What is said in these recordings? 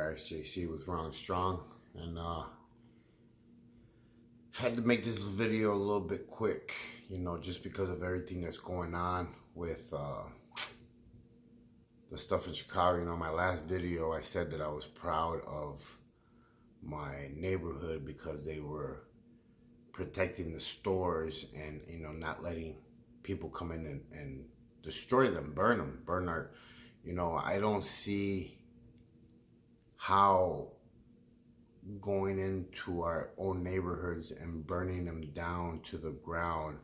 guys, JC with Wrong Strong, and had to make this video a little bit quick, just because of everything that's going on with the stuff in Chicago. My last video, I said that I was proud of my neighborhood because they were protecting the stores and, not letting people come in and destroy them, burn our, I don't see how going into our own neighborhoods and burning them down to the ground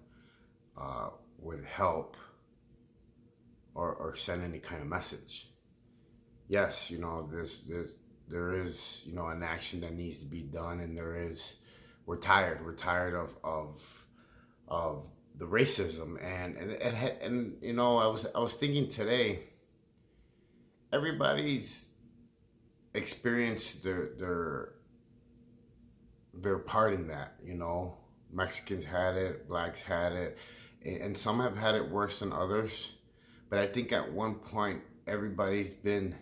would help or send any kind of message. Yes, there is an action that needs to be done, and we're tired of the racism and I was thinking today, everybody's experienced their part in that. Mexicans had it, blacks had it, and some have had it worse than others. But I think at one point everybody's been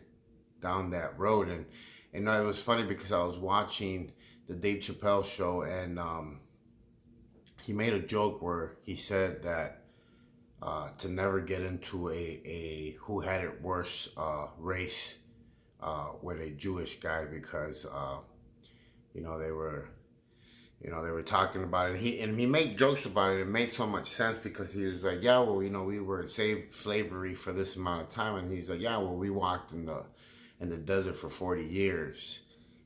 down that road. And it was funny because I was watching the Dave Chappelle show, and he made a joke where he said that to never get into a who had it worse race with a Jewish guy, because they were talking about it. He made jokes about it. It made so much sense because he was like, yeah, well, we were in slavery for this amount of time, and he's like, yeah, well, we walked in the desert for 40 years,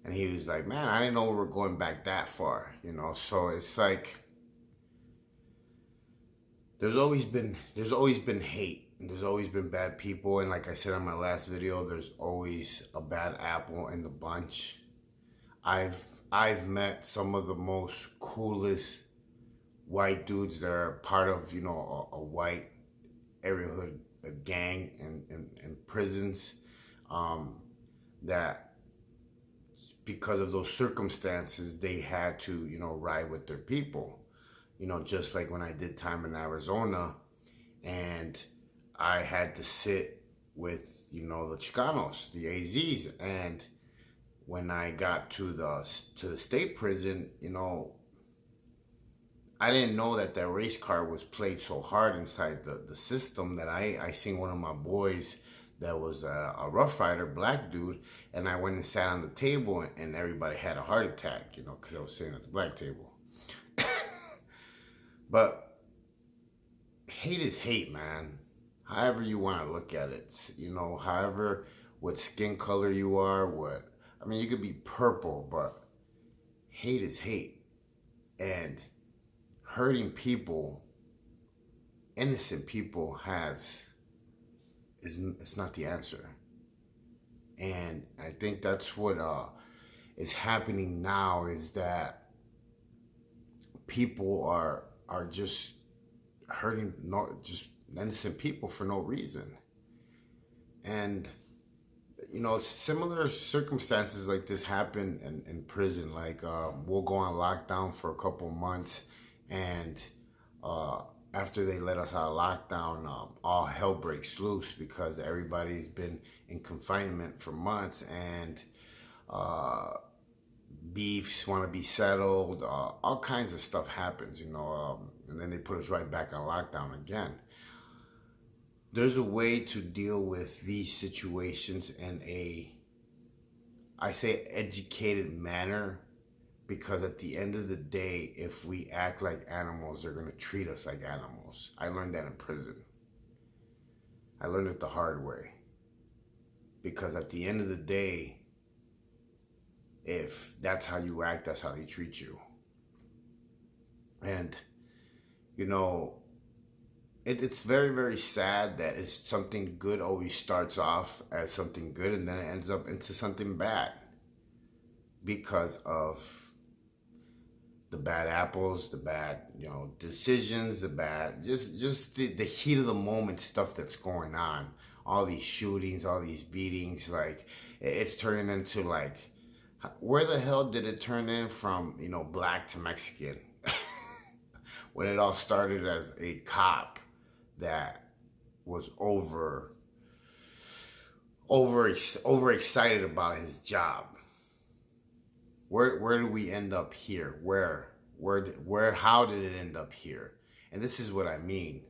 and he was like, man, I didn't know we were going back that far, So it's like there's always been hate, and there's always been bad people, and like I said in my last video, there's always a bad apple in the bunch. I've met some of the most coolest white dudes that are part of, a white neighborhood, a gang in prisons, that because of those circumstances, they had to, ride with their people. Just like when I did time in Arizona, and I had to sit with, the Chicanos, the AZs, and when I got to the state prison, I didn't know that race card was played so hard inside the system, that I seen one of my boys that was a Rough Rider, black dude, and I went and sat on the table, and everybody had a heart attack, because I was sitting at the black table. But hate is hate, man. However you want to look at it, however, what skin color you are, you could be purple, but hate is hate. And hurting people, innocent people, it's not the answer. And I think that's what is happening now, is that people are just hurting just innocent people for no reason. And similar circumstances like this happen in prison. Like we'll go on lockdown for a couple months, and after they let us out of lockdown, all hell breaks loose because everybody's been in confinement for months, and beefs want to be settled. All kinds of stuff happens, and then they put us right back on lockdown again. There's a way to deal with these situations in I say educated manner, because at the end of the day, if we act like animals, they're going to treat us like animals. I learned that in prison. I learned it the hard way, because at the end of the day, if that's how you act, that's how they treat you. And it's very, very sad that it's something good always starts off as something good, and then it ends up into something bad because of the bad apples, the bad, decisions, the bad, just the heat of the moment stuff that's going on. All these shootings, all these beatings, like it's turning into like, where the hell did it turn in from, black to Mexican? When it all started as a cop that was over overexcited about his job. Where do we end up here? How did it end up here? And this is what I mean,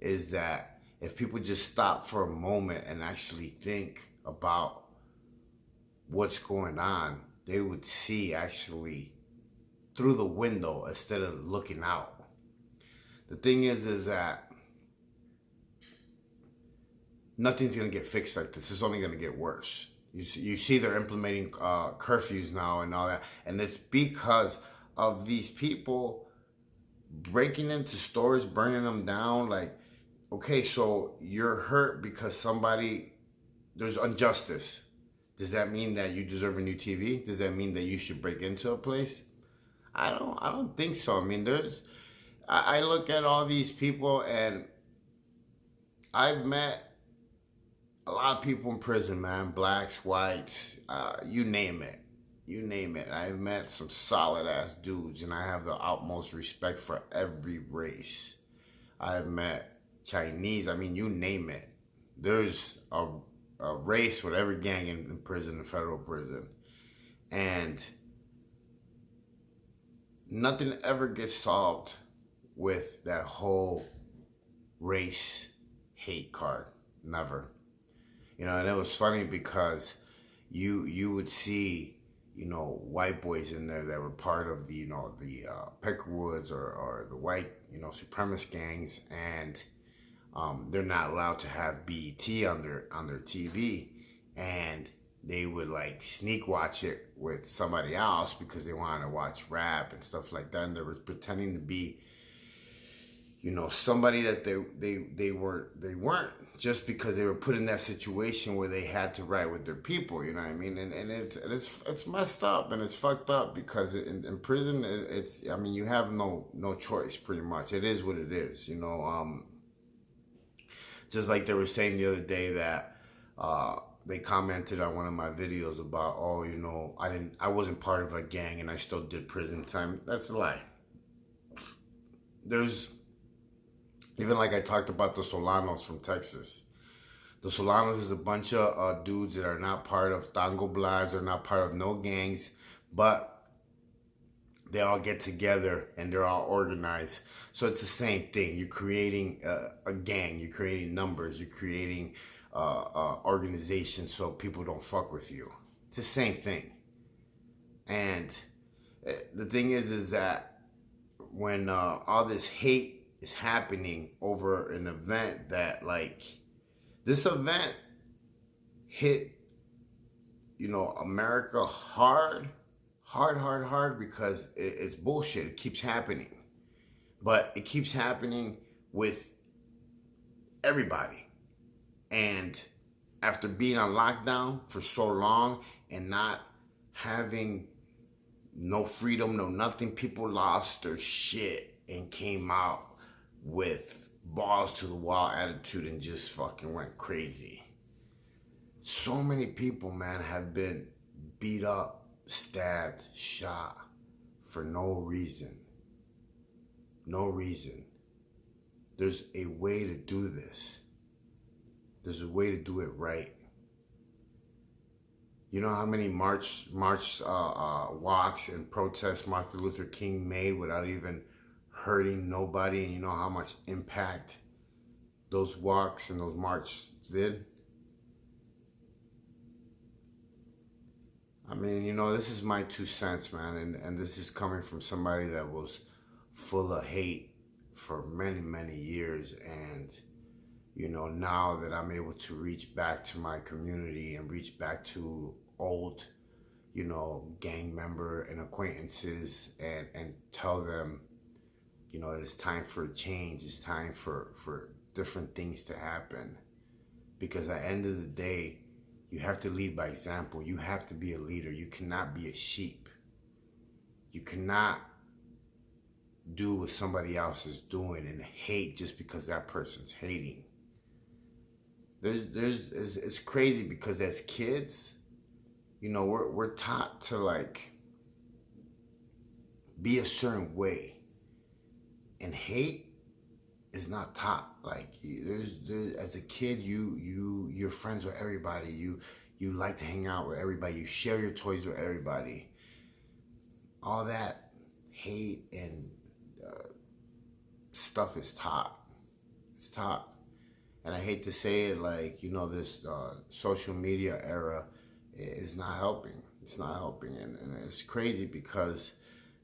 is that if people just stop for a moment and actually think about what's going on, they would see actually through the window instead of looking out. The thing is that nothing's going to get fixed like this. It's only going to get worse. You see they're implementing curfews now and all that. And it's because of these people breaking into stores, burning them down. Like, okay, so you're hurt because there's injustice. Does that mean that you deserve a new TV? Does that mean that you should break into a place? I don't think so. I mean, I look at all these people, and I've met a lot of people in prison, man. Blacks, whites, you name it. You name it. I've met some solid ass dudes, and I have the utmost respect for every race. I've met Chinese. I mean, you name it. There's a race with every gang in prison, in federal prison. And nothing ever gets solved with that whole race hate card. Never. You know, and it was funny because you would see, you know, white boys in there that were part of the, you know, the Peckerwoods or the white, you know, supremacist gangs, and they're not allowed to have BET on their TV, and they would like sneak watch it with somebody else because they wanted to watch rap and stuff like that, and they were pretending to be, you know, somebody that they weren't, just because they were put in that situation where they had to ride with their people. You know what I mean? And it's messed up and it's fucked up because in prison it's, I mean, you have no choice pretty much. It is what it is. You know, just like they were saying the other day that they commented on one of my videos about, oh, you know, I wasn't part of a gang and I still did prison time. That's a lie. There's, even like I talked about the Solanos from Texas. The Solanos is a bunch of dudes that are not part of Tango Blas, they're not part of no gangs, but they all get together and they're all organized. So it's the same thing. You're creating a gang, you're creating numbers, you're creating organizations so people don't fuck with you. It's the same thing. And the thing is that when all this hate is happening over an event that, like, this event hit, you know, America hard because it's bullshit. It keeps happening. But it keeps happening with everybody. And after being on lockdown for so long and not having no freedom, no nothing, people lost their shit and came out with balls to the wall attitude and just fucking went crazy. So many people, man, have been beat up, stabbed, shot for no reason. No reason. There's a way to do this. There's a way to do it right. You know how many march walks and protests Martin Luther King made without even hurting nobody, and you know how much impact those walks and those marches did? I mean, you know, this is my 2 cents, man, and this is coming from somebody that was full of hate for many years, and you know, now that I'm able to reach back to my community and reach back to old, you know, gang member and acquaintances and tell them, you know, it's time for a change. It's time for different things to happen. Because at the end of the day, you have to lead by example. You have to be a leader. You cannot be a sheep. You cannot do what somebody else is doing and hate just because that person's hating. It's crazy because as kids, you know, we're taught to like be a certain way. And hate is not taught. Like there's as a kid, you're friends with everybody. You like to hang out with everybody. You share your toys with everybody. All that hate and stuff is taught. It's taught. And I hate to say it, like, this social media era is not helping. It's not helping, and it's crazy because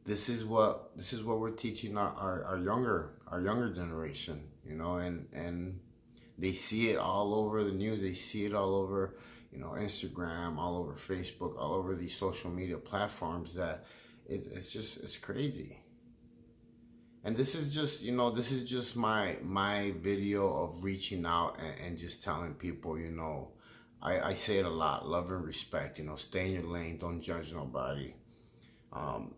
this is what we're teaching our younger generation, and they see it all over the news. They see it all over, Instagram, all over Facebook, all over these social media platforms. That it's crazy. And this is just my video of reaching out and just telling people, I say it a lot: love and respect. Stay in your lane, don't judge nobody. Um,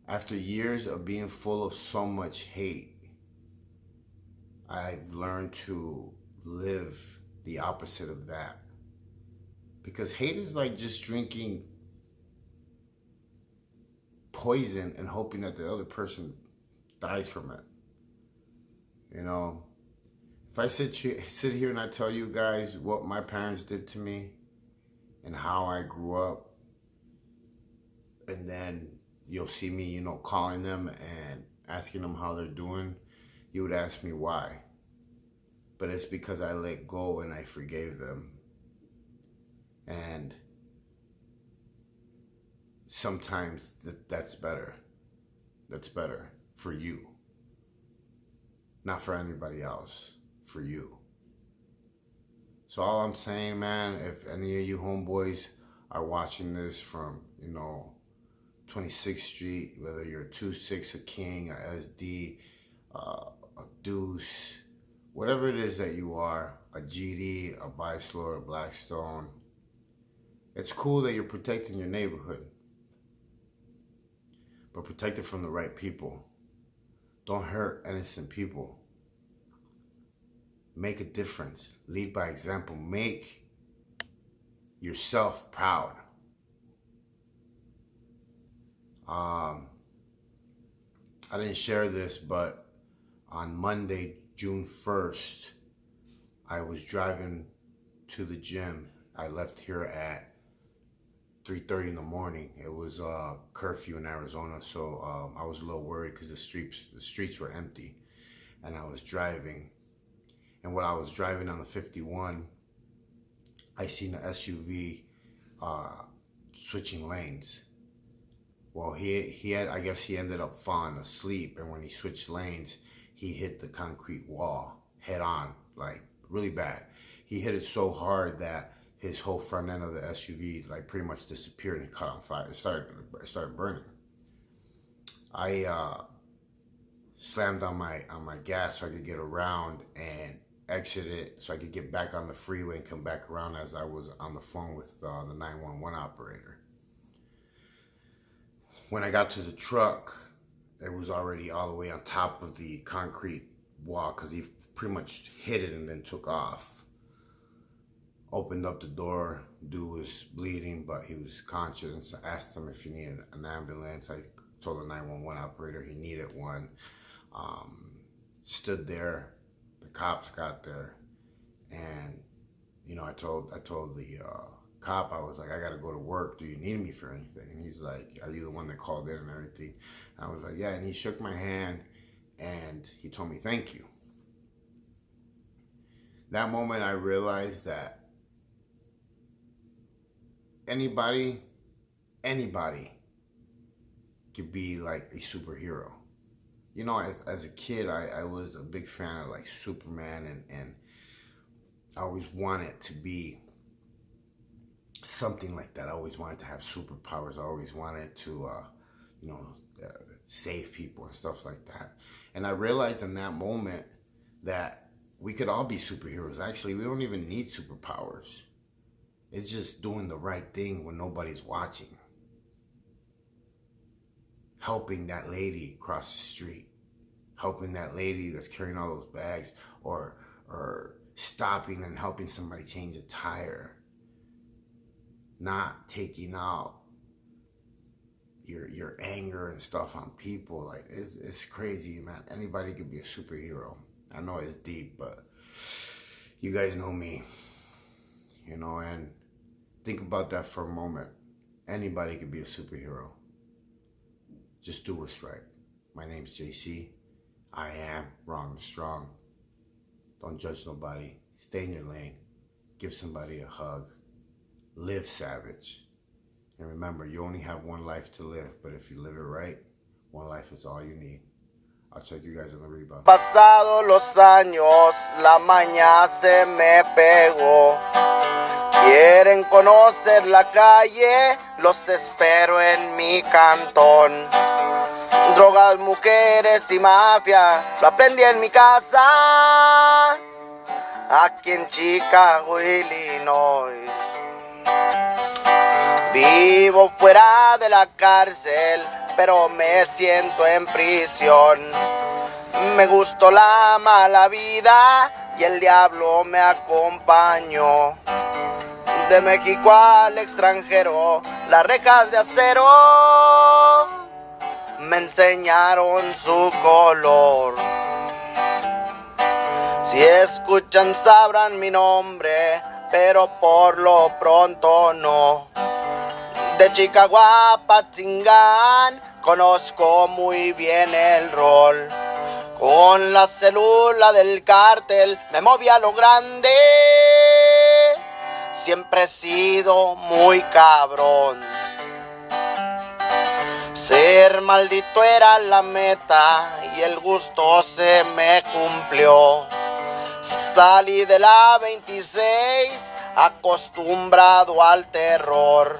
After years of being full of so much hate, I've learned to live the opposite of that. Because hate is like just drinking poison and hoping that the other person dies from it. If I sit here and I tell you guys what my parents did to me and how I grew up, and then you'll see me, calling them and asking them how they're doing, you would ask me why. But it's because I let go and I forgave them. And sometimes that's better. That's better for you. Not for anybody else, for you. So all I'm saying, man, if any of you homeboys are watching this from, 26th Street, whether you're a 2-6, a King, a SD, a Deuce, whatever it is that you are, a GD, a Bislor, a Blackstone, it's cool that you're protecting your neighborhood, but protect it from the right people. Don't hurt innocent people. Make a difference. Lead by example. Make yourself proud. I didn't share this, but on Monday, June 1st, I was driving to the gym. I left here at 3:30 in the morning. It was curfew in Arizona, so I was a little worried because the streets were empty, and I was driving. And while I was driving on the 51, I seen the SUV switching lanes. Well, I guess he ended up falling asleep, and when he switched lanes, he hit the concrete wall head on, like really bad. He hit it so hard that his whole front end of the SUV like pretty much disappeared and caught on fire. It started burning. I slammed on my gas so I could get around and exit it so I could get back on the freeway and come back around as I was on the phone with the 911 operator. When I got to the truck, it was already all the way on top of the concrete wall because he pretty much hit it and then took off. Opened up the door. Dude was bleeding, but he was conscious. I asked him if he needed an ambulance. I told the 911 operator he needed one. Stood there. The cops got there, and I told the cop, I was like, I gotta go to work. Do you need me for anything? And he's like, are you the one that called in and everything? And I was like, yeah. And he shook my hand and he told me thank you. That moment I realized that anybody could be like a superhero. As a kid, I was a big fan of like Superman, and I always wanted to be something like that. I always wanted to have superpowers. I always wanted to, save people and stuff like that. And I realized in that moment that we could all be superheroes. Actually, we don't even need superpowers. It's just doing the right thing when nobody's watching. Helping that lady cross the street. Helping that lady that's carrying all those bags, or stopping and helping somebody change a tire. Not taking out, your anger and stuff on people. Like it's crazy, man. Anybody could be a superhero. I know it's deep, but you guys know me, you know, and think about that for a moment. Anybody could be a superhero. Just do what's right. My name's JC. I am wrong and strong. Don't judge nobody. Stay in your lane. Give somebody a hug. Live savage. And remember, you only have one life to live, but if you live it right, one life is all you need. I'll check you guys on the rebound. Pasados los años, la maña se me pegó. Quieren conocer la calle, los espero en mi cantón. Drogas, mujeres y mafia, lo aprendí en mi casa, aquí en Chicago, Illinois. Vivo fuera de la cárcel, pero me siento en prisión. Me gustó la mala vida y el diablo me acompañó. De México al extranjero, las rejas de acero me enseñaron su color. Si escuchan sabrán mi nombre, pero por lo pronto no. De Chicago a Patzingán conozco muy bien el rol. Con la célula del cártel me moví a lo grande. Siempre he sido muy cabrón. Ser maldito era la meta y el gusto se me cumplió. Salí de la 26 acostumbrado al terror.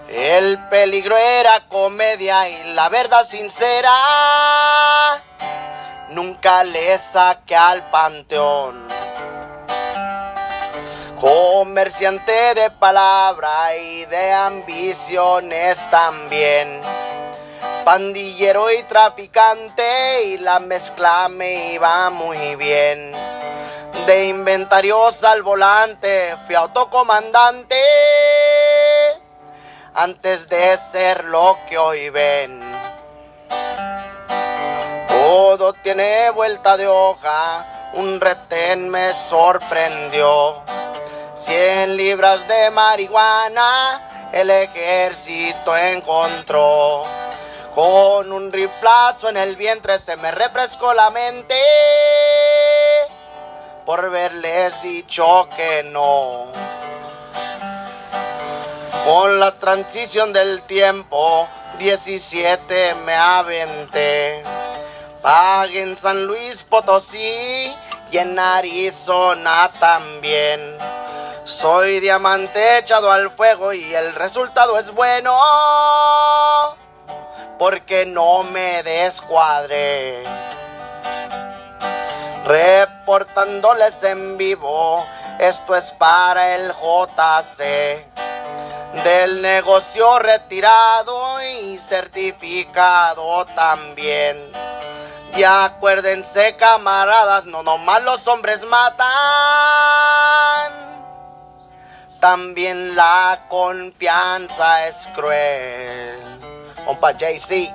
El peligro era comedia y la verdad sincera nunca le saqué al panteón. Comerciante de palabra y de ambiciones también. Pandillero y traficante y la mezcla me iba muy bien. De inventarios al volante fui autocomandante antes de ser lo que hoy ven. Todo tiene vuelta de hoja, un retén me sorprendió. 100 libras de marihuana el ejército encontró. Con un riflazo en el vientre se me refrescó la mente por haberles dicho que no. Con la transición del tiempo 17 me aventé. Pagué en San Luis Potosí y en Arizona también. Soy diamante echado al fuego y el resultado es bueno, porque no me descuadré. Reportándoles en vivo, esto es para el JC. Del negocio retirado y certificado también. Y acuérdense, camaradas, no nomás los hombres matan, también la confianza es cruel. Compa JC.